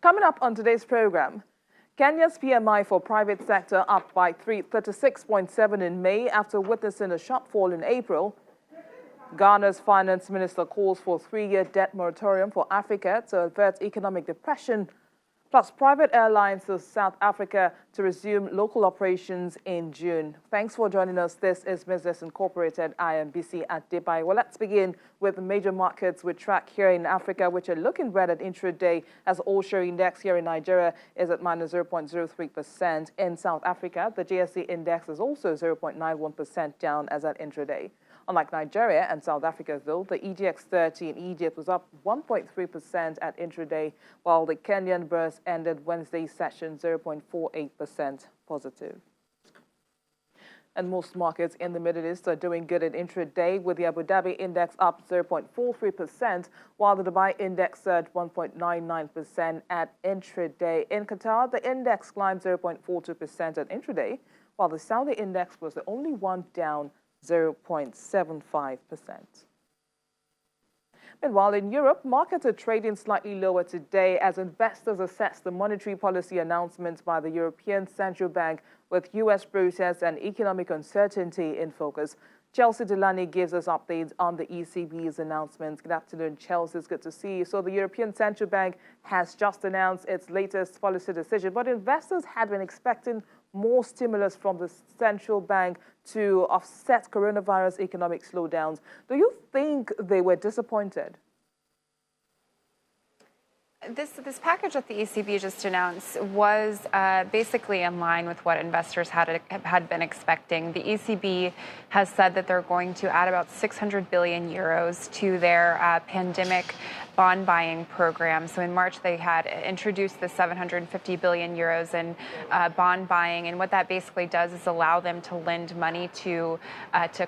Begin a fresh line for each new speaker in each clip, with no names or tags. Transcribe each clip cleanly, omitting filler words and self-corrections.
Coming up on today's program, Kenya's PMI for private sector up by 36.7 in May after witnessing a sharp fall in April. Ghana's finance minister calls for a 3-year debt moratorium for Africa to avert economic depression. Plus, private airlines to South Africa to resume local operations in June. Thanks for joining us. This is Business Incorporated. I am BC at Dubai. Well, let's begin with the major markets we track here in Africa, which are looking red at intraday, as all-share index here in Nigeria is at minus 0.03%. In South Africa, the JSE index is also 0.91% down as at intraday. Unlike Nigeria and South Africa, though, the EGX30 in Egypt was up 1.3% at intraday, while the Kenyan Burse ended Wednesday's session 0.48% positive. And most markets in the Middle East are doing good at intraday, with the Abu Dhabi index up 0.43%, while the Dubai index surged 1.99% at intraday. In Qatar, the index climbed 0.42% at intraday, while the Saudi index was the only one down 0.75%. Meanwhile, in Europe, markets are trading slightly lower today as investors assess the monetary policy announcements by the European Central Bank, with U.S. protests and economic uncertainty in focus. Chelsea Delany gives us updates on the ECB's announcements. Good afternoon, Chelsea. It's good to see you. So the European Central Bank has just announced its latest policy decision, but investors had been expecting more stimulus from the central bank to offset coronavirus economic slowdowns. Do you think they were disappointed?
This package that the ECB just announced was basically in line with what investors had been expecting. The ECB has said that they're going to add about 600 billion euros to their pandemic bond buying program. So in March, they had introduced the 750 billion euros in bond buying. And what that basically does is allow them to lend money to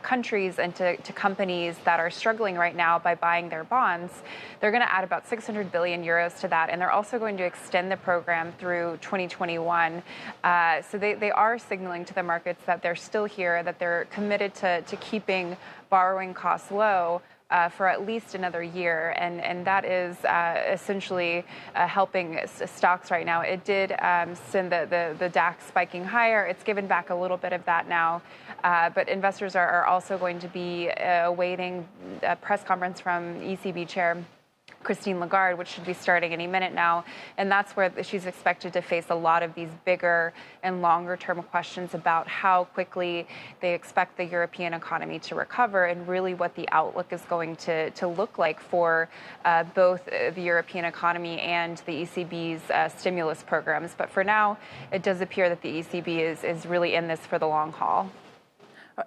countries and to companies that are struggling right now by buying their bonds. They're going to add about 600 billion euros to that. And they're also going to extend the program through 2021. So they are signaling to the markets that they're still here, that they're committed to keeping borrowing costs low for at least another year, and that is essentially helping stocks right now. It did send the DAX spiking higher. It's given back a little bit of that now, but investors are also going to be awaiting a press conference from ECB Chair Christine Lagarde, which should be starting any minute now. And that's where she's expected to face a lot of these bigger and longer term questions about how quickly they expect the European economy to recover and really what the outlook is going to look like for both the European economy and the ECB's stimulus programs. But for now, it does appear that the ECB is really in this for the long haul.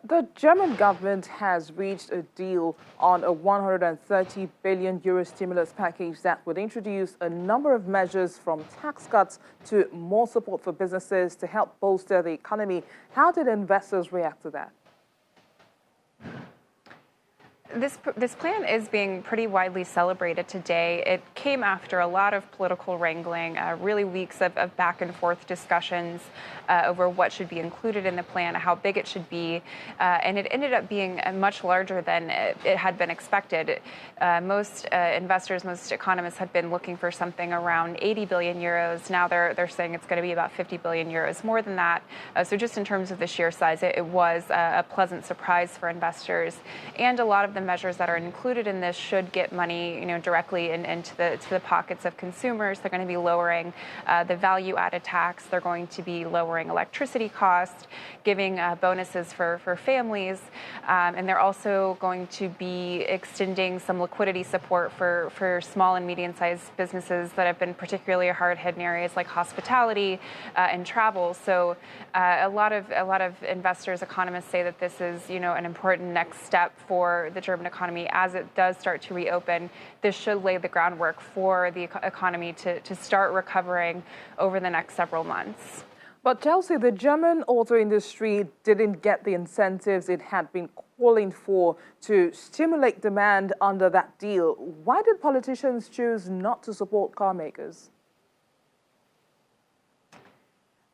The German government has reached a deal on a 130 billion euro stimulus package that would introduce a number of measures from tax cuts to more support for businesses to help bolster the economy. How did investors react to that?
This plan is being pretty widely celebrated today. It came after a lot of political wrangling, really weeks of back and forth discussions over what should be included in the plan, how big it should be, and it ended up being much larger than it had been expected. Most investors, most economists had been looking for something around 80 billion euros. Now they're saying it's going to be about 50 billion euros, more than that. So just in terms of the sheer size, it was a pleasant surprise for investors, and a lot of the measures that are included in this should get money, directly into the pockets of consumers. They're going to be lowering the value-added tax. They're going to be lowering electricity costs, giving bonuses for families, and they're also going to be extending some liquidity support for small and medium-sized businesses that have been particularly hard hit in areas like hospitality and travel. So a lot of investors, economists say that this is an important next step for the German economy as it does start to reopen. This should lay the groundwork for the economy to start recovering over the next several months.
But Chelsea, the German auto industry didn't get the incentives it had been calling for to stimulate demand under that deal. Why did politicians choose not to support car makers?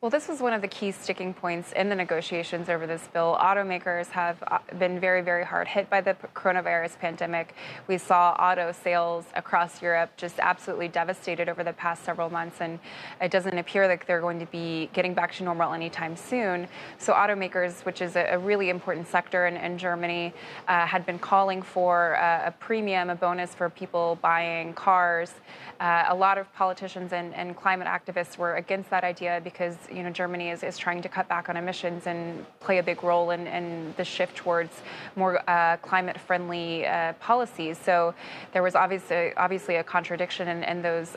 Well, this was one of the key sticking points in the negotiations over this bill. Automakers have been very, very hard hit by the coronavirus pandemic. We saw auto sales across Europe just absolutely devastated over the past several months, and it doesn't appear like they're going to be getting back to normal anytime soon. So automakers, which is a really important sector in Germany, had been calling for a premium, a bonus for people buying cars. A lot of politicians and climate activists were against that idea because Germany is trying to cut back on emissions and play a big role in the shift towards more climate-friendly policies. So there was obviously a contradiction in those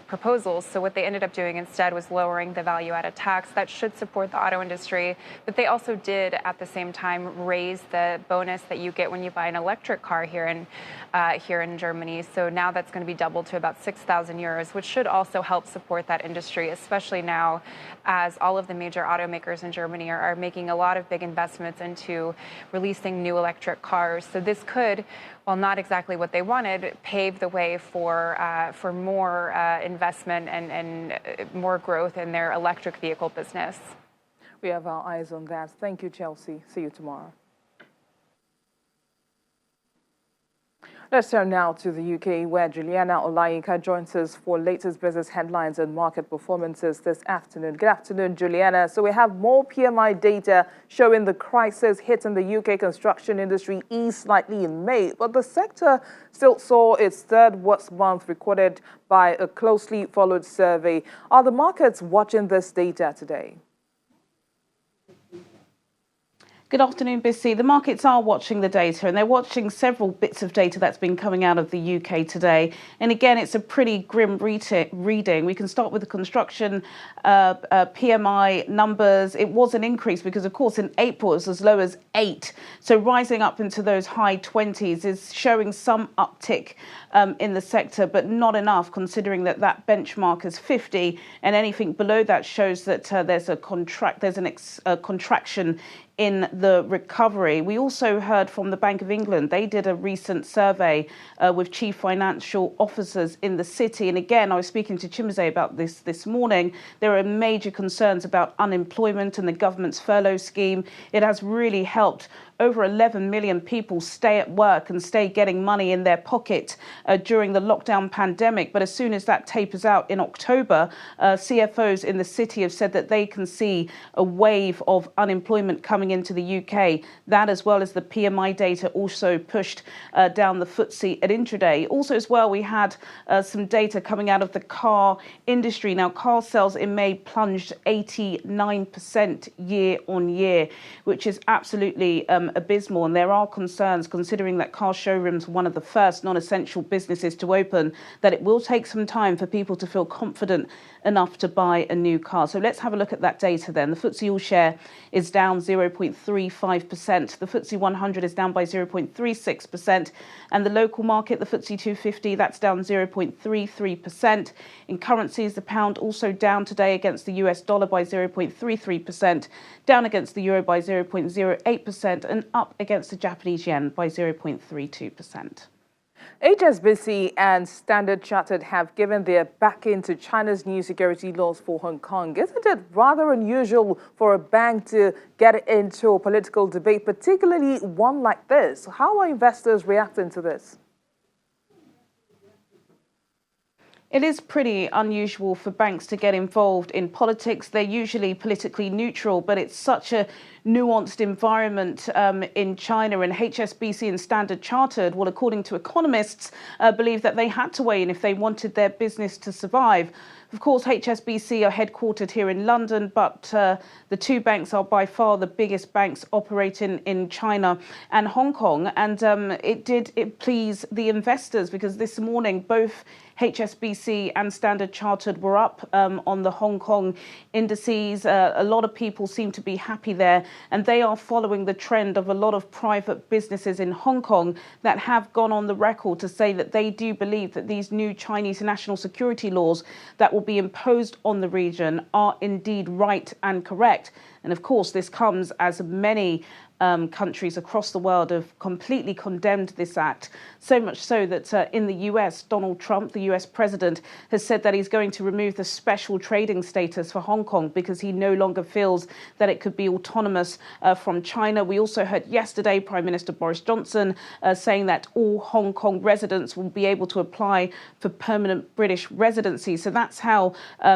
proposals. So what they ended up doing instead was lowering the value-added tax. That should support the auto industry, but they also did at the same time raise the bonus that you get when you buy an electric car here in Germany. So now that's going to be doubled to about 6,000 euros, which should also help support that industry, especially now as all of the major automakers in Germany are making a lot of big investments into releasing new electric cars. So this could, while not exactly what they wanted, pave the way for more investment and more growth in their electric vehicle business.
We have our eyes on that. Thank you, Chelsea. See you tomorrow. Let's turn now to the UK, where Juliana Olayinka joins us for latest business headlines and market performances this afternoon. Good afternoon, Juliana. So we have more PMI data showing the crisis hitting the UK construction industry eased slightly in May, but the sector still saw its third worst month recorded by a closely followed survey. Are the markets watching this data today?
Good afternoon, Bissy. The markets are watching the data, and they're watching several bits of data that's been coming out of the UK today. And again, it's a pretty grim reading. We can start with the construction PMI numbers. It was an increase because, of course, in April it was as low as 8. So rising up into those high 20s is showing some uptick in the sector, but not enough considering that benchmark is 50, and anything below that shows that there's a contraction in the recovery. We also heard from the Bank of England. They did a recent survey with chief financial officers in the city. And again, I was speaking to Chimeze about this morning. There are major concerns about unemployment and the government's furlough scheme. It has really helped over 11 million people stay at work and stay getting money in their pocket during the lockdown pandemic. But as soon as that tapers out in October, CFOs in the city have said that they can see a wave of unemployment coming into the UK. That, as well as the PMI data, also pushed down the FTSE at intraday. Also as well, we had some data coming out of the car industry. Now, car sales in May plunged 89% year on year, which is absolutely abysmal. And there are concerns, considering that car showrooms were one of the first non-essential businesses to open, that it will take some time for people to feel confident enough to buy a new car. So let's have a look at that data then. The FTSE All-Share is down 0.35%. The FTSE 100 is down by 0.36%. And the local market, the FTSE 250, that's down 0.33%. In currencies, the pound also down today against the US dollar by 0.33%, down against the euro by 0.08%, and up against the Japanese yen by 0.32%.
HSBC and Standard Chartered have given their backing to China's new security laws for Hong Kong. Isn't it rather unusual for a bank to get into a political debate, particularly one like this? How are investors reacting to this?
It is pretty unusual for banks to get involved in politics. They're usually politically neutral, but it's such a nuanced environment in China. And HSBC and Standard Chartered, well, according to economists, believe that they had to weigh in if they wanted their business to survive. Of course, HSBC are headquartered here in London, but the two banks are by far the biggest banks operating in China and Hong Kong. And it pleased the investors, because this morning both HSBC and Standard Chartered were up on the Hong Kong indices. A lot of people seem to be happy there, and they are following the trend of a lot of private businesses in Hong Kong that have gone on the record to say that they do believe that these new Chinese national security laws that will be imposed on the region are indeed right and correct. And of course, this comes as many countries across the world have completely condemned this act, so much so that in the US, Donald Trump, the US president, has said that he's going to remove the special trading status for Hong Kong because he no longer feels that it could be autonomous from China. We also heard yesterday Prime Minister Boris Johnson saying that all Hong Kong residents will be able to apply for permanent British residency. So that's how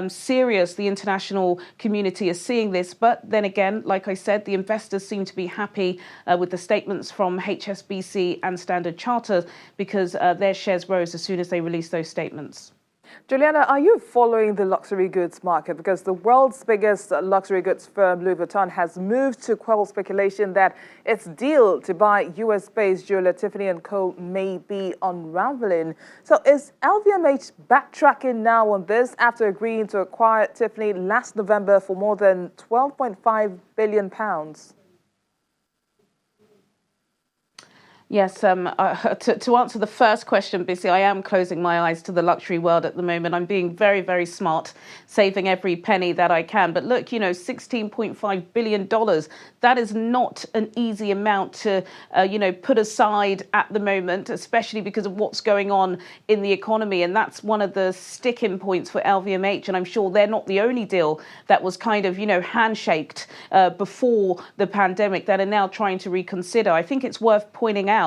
serious the international community is seeing this. But then again, like I said, the investors seem to be happy with the statements from HSBC and Standard Chartered because their shares rose as soon as they released those statements.
Juliana, are you following the luxury goods market? Because the world's biggest luxury goods firm, Louis Vuitton, has moved to quell speculation that its deal to buy US-based jeweler Tiffany & Co. may be unraveling. So is LVMH backtracking now on this after agreeing to acquire Tiffany last November for more than £12.5 billion?
Yes, to answer the first question, Bissy, I am closing my eyes to the luxury world at the moment. I'm being very, very smart, saving every penny that I can. But look, you know, $16.5 billion, that is not an easy amount to, put aside at the moment, especially because of what's going on in the economy. And that's one of the sticking points for LVMH. And I'm sure they're not the only deal that was kind of, handshaked before the pandemic that are now trying to reconsider. I think it's worth pointing out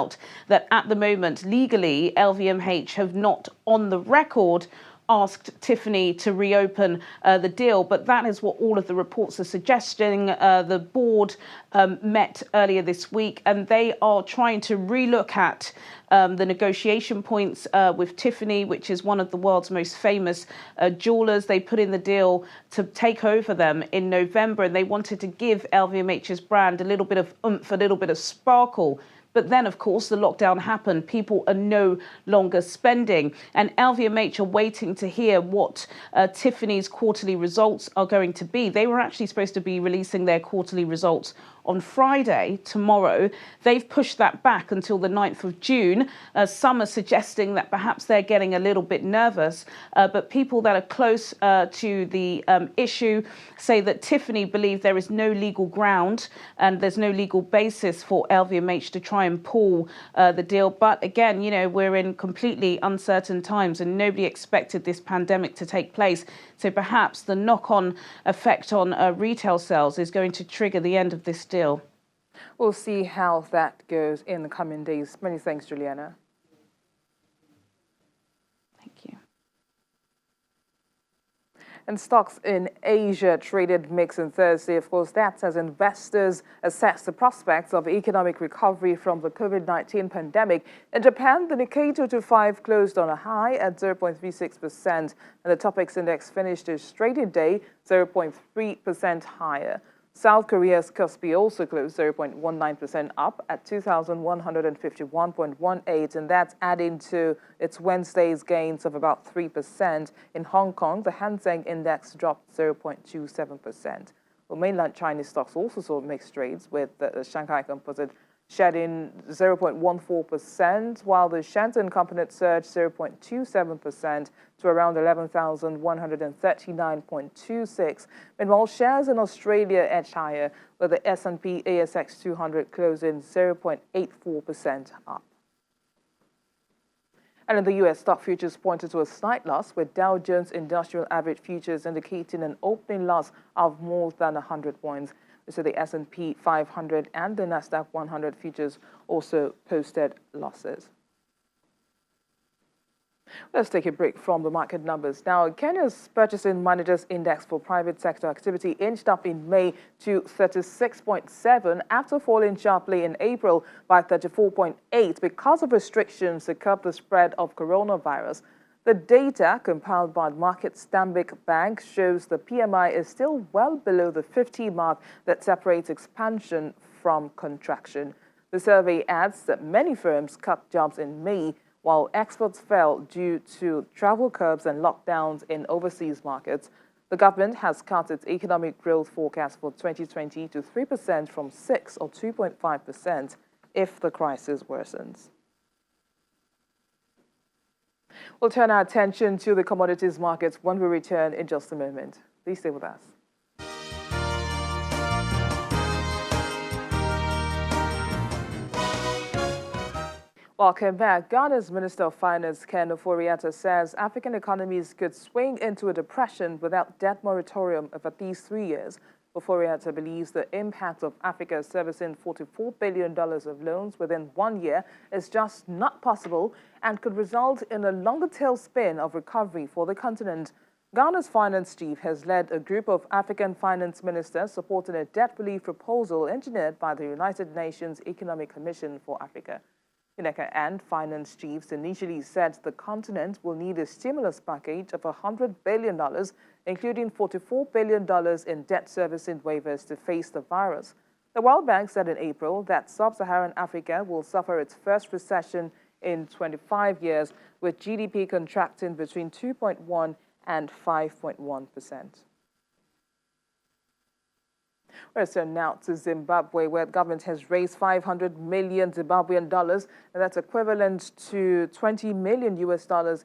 that at the moment, legally, LVMH have not on the record asked Tiffany to reopen the deal, but that is what all of the reports are suggesting. The board met earlier this week, and they are trying to relook at the negotiation points with Tiffany, which is one of the world's most famous jewelers. They put in the deal to take over them in November, and they wanted to give LVMH's brand a little bit of oomph, a little bit of sparkle. But then, of course, the lockdown happened. People are no longer spending. And LVMH are waiting to hear what Tiffany's quarterly results are going to be. They were actually supposed to be releasing their quarterly results on Friday, tomorrow. They've pushed that back until the 9th of June. Some are suggesting that perhaps they're getting a little bit nervous. But people that are close to the issue say that Tiffany believe there is no legal ground and there's no legal basis for LVMH to try and pull the deal. But again, we're in completely uncertain times and nobody expected this pandemic to take place. So perhaps the knock-on effect on retail sales is going to trigger the end of this deal.
We'll see how that goes in the coming days. Many thanks, Juliana.
Thank you.
And stocks in Asia traded mixed on Thursday. Of course, that's as investors assess the prospects of economic recovery from the COVID-19 pandemic. In Japan, the Nikkei 225 closed on a high at 0.36%, and the Topix index finished its trading day 0.3% higher. South Korea's Kospi also closed 0.19% up at 2,151.18, and that's adding to its Wednesday's gains of about 3%. In Hong Kong, the Hang Seng Index dropped 0.27%. Well, mainland Chinese stocks also saw mixed trades, with the Shanghai Composite shedding 0.14%, while the Shenzhen Composite surged 0.27% to around 11,139.26. Meanwhile, shares in Australia edged higher, with the S&P ASX 200 closing 0.84% up. And in the U.S., stock futures pointed to a slight loss, with Dow Jones Industrial Average futures indicating an opening loss of more than 100 points. So the S&P 500 and the Nasdaq 100 futures also posted losses. Let's take a break from the market numbers. Now, Kenya's Purchasing Managers Index for private sector activity inched up in May to 36.7 after falling sharply in April by 34.8 because of restrictions to curb the spread of coronavirus. The data compiled by Market Stanbic Bank shows the PMI is still well below the 50 mark that separates expansion from contraction. The survey adds that many firms cut jobs in May, while exports fell due to travel curbs and lockdowns in overseas markets. The government has cut its economic growth forecast for 2020 to 3% from 6 or 2.5% if the crisis worsens. We'll turn our attention to the commodities markets when we return in just a moment. Please stay with us. Welcome back. Ghana's Minister of Finance, Ken Ofori-Atta, says African economies could swing into a depression without debt moratorium of at least 3 years. Ofori-Atta believes the impact of Africa servicing $44 billion of loans within 1 year is just not possible and could result in a longer tailspin of recovery for the continent. Ghana's finance chief has led a group of African finance ministers supporting a debt relief proposal engineered by the United Nations Economic Commission for Africa. UNECA and finance chiefs initially said the continent will need a stimulus package of $100 billion, including $44 billion in debt servicing waivers to face the virus. The World Bank said in April that sub-Saharan Africa will suffer its first recession in 25 years, with GDP contracting between 2.1 and 5.1%. We're so now to Zimbabwe, where the government has raised $500 million Zimbabwean dollars, and that's equivalent to $20 million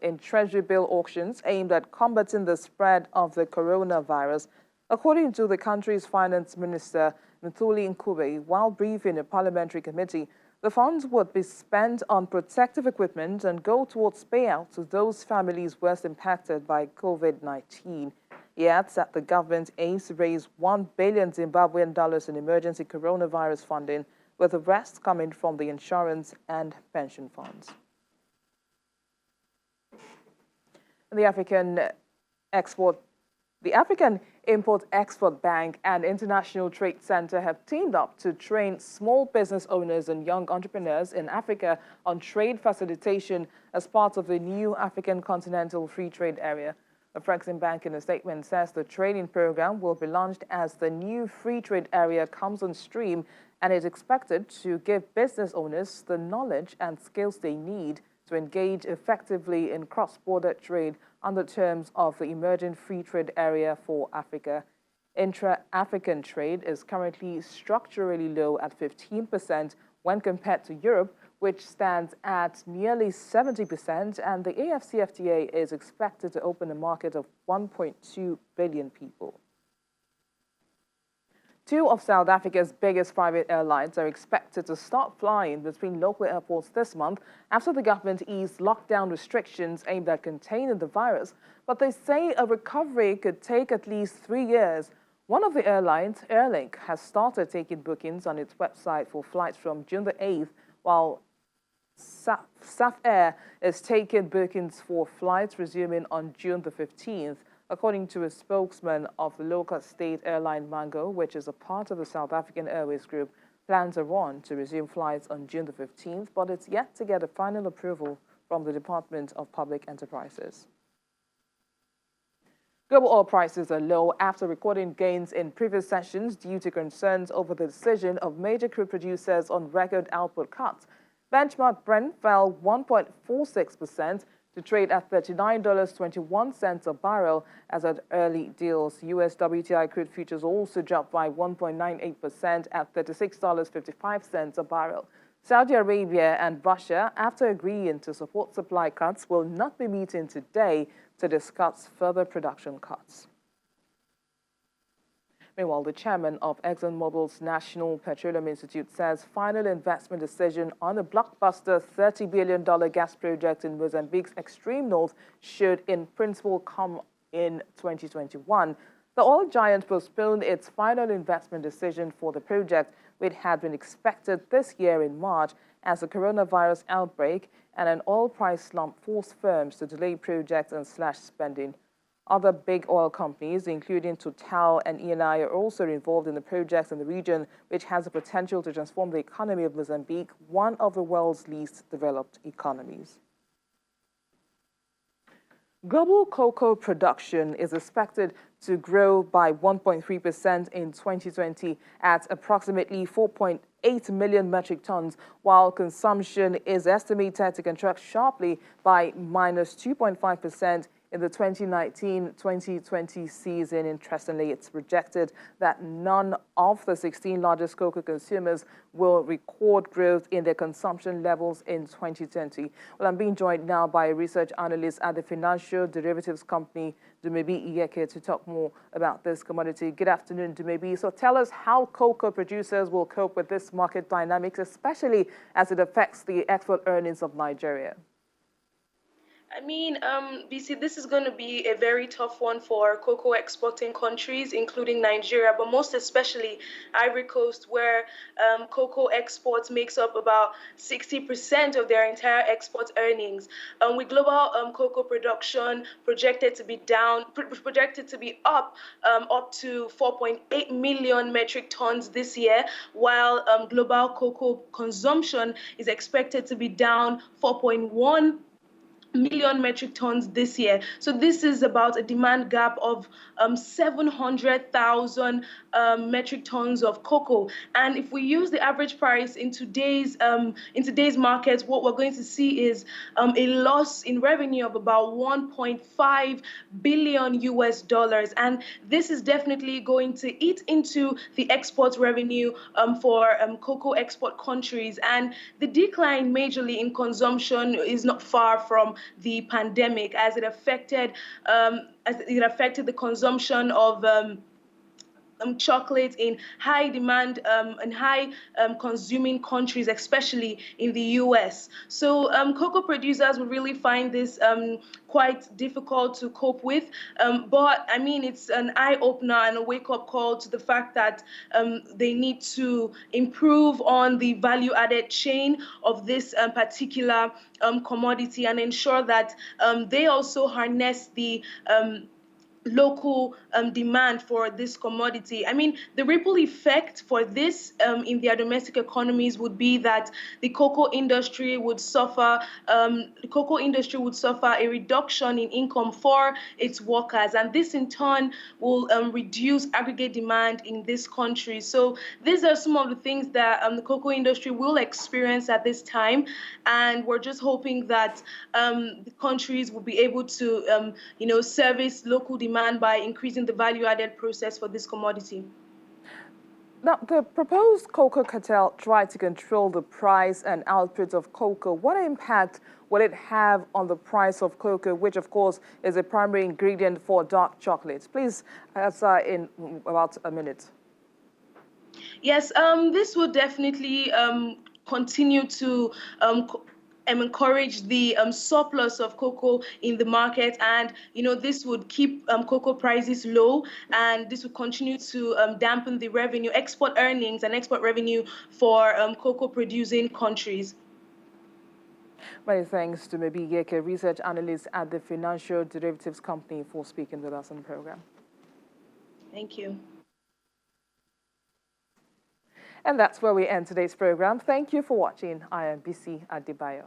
in treasury bill auctions aimed at combating the spread of the coronavirus. According to the country's finance minister, Mthuli Ncube, while briefing a parliamentary committee, the funds would be spent on protective equipment and go towards payouts to those families worst impacted by COVID-19. He adds that the government aims to raise $1 billion Zimbabwean dollars in emergency coronavirus funding, with the rest coming from the insurance and pension funds. The African Import-Export Bank and International Trade Center have teamed up to train small business owners and young entrepreneurs in Africa on trade facilitation as part of the new African Continental Free Trade Area. Afrexim Bank, in a statement, says the training program will be launched as the new free trade area comes on stream and is expected to give business owners the knowledge and skills they need to engage effectively in cross-border trade under terms of the emerging free trade area for Africa. Intra-African trade is currently structurally low at 15% when compared to Europe, which stands at nearly 70%, and the AfCFTA is expected to open a market of 1.2 billion people. Two of South Africa's biggest private airlines are expected to start flying between local airports this month after the government eased lockdown restrictions aimed at containing the virus, but they say a recovery could take at least 3 years. One of the airlines, Airlink, has started taking bookings on its website for flights from June the 8th, while SAF is taking bookings for flights resuming on June the 15th. According to a spokesman of the local state airline Mango, which is a part of the South African Airways Group, plans are on to resume flights on June the 15th, but it's yet to get a final approval from the Department of Public Enterprises. Global oil prices are low after recording gains in previous sessions due to concerns over the decision of major crude producers on record output cuts. Benchmark Brent fell 1.46% to trade at $39.21 a barrel as at early deals. US WTI crude futures also dropped by 1.98% at $36.55 a barrel. Saudi Arabia and Russia, after agreeing to support supply cuts, will not be meeting today to discuss further production cuts. Meanwhile, the chairman of ExxonMobil's National Petroleum Institute says final investment decision on a blockbuster $30 billion gas project in Mozambique's extreme north should in principle come in 2021. The oil giant postponed its final investment decision for the project, which had been expected this year in March, as the coronavirus outbreak and an oil price slump forced firms to delay projects and slash spending. Other big oil companies, including Total and Eni, are also involved in the projects in the region, which has the potential to transform the economy of Mozambique, one of the world's least developed economies. Global cocoa production is expected to grow by 1.3% in 2020 at approximately 4.8 million metric tons, while consumption is estimated to contract sharply by minus 2.5% in the 2019-2020 season. Interestingly, it's projected that none of the 16 largest cocoa consumers will record growth in their consumption levels in 2020. Well, I'm being joined now by a research analyst at the financial derivatives company, Dumebi Iyeke, to talk more about this commodity. Good afternoon, Dumebi. So tell us how cocoa producers will cope with this market dynamics, especially as it affects the export earnings of Nigeria.
BC, this is going to be a very tough one for cocoa exporting countries, including Nigeria, but most especially Ivory Coast, where cocoa exports makes up about 60% of their entire export earnings. With global cocoa production projected to be up to 4.8 million metric tons this year, while global cocoa consumption is expected to be down 4.1 million metric tons this year. So this is about a demand gap of 700,000 metric tons of cocoa. And if we use the average price in today's market, what we're going to see is a loss in revenue of about 1.5 billion US dollars. And this is definitely going to eat into the export revenue for cocoa export countries. And the decline majorly in consumption is not far from the pandemic, as it affected the consumption of chocolate in high demand and high consuming countries, especially in the US. So cocoa producers will really find this quite difficult to cope with. But I mean, it's an eye-opener and a wake-up call to the fact that they need to improve on the value-added chain of this particular commodity and ensure that they also harness the local demand for this commodity. I mean, the ripple effect for this in their domestic economies would be that the cocoa industry would suffer. A reduction in income for its workers, and this in turn will reduce aggregate demand in this country. So these are some of the things that the cocoa industry will experience at this time, and we're just hoping that the countries will be able to, service local demand by increasing the value-added process for this commodity.
Now, the proposed cocoa cartel tried to control the price and output of cocoa. What impact will it have on the price of cocoa, which, of course, is a primary ingredient for dark chocolates? Please answer in about a minute.
Yes, this will definitely continue to encourage the surplus of cocoa in the market, and this would keep cocoa prices low, and this will continue to dampen the export earnings and export revenue for cocoa producing countries.
Many thanks to Dumebi Iyeke, research analyst at the financial derivatives company, for speaking with us on the program.
Thank you.
And that's where we end today's program. Thank you for watching. I am BC Adebayo.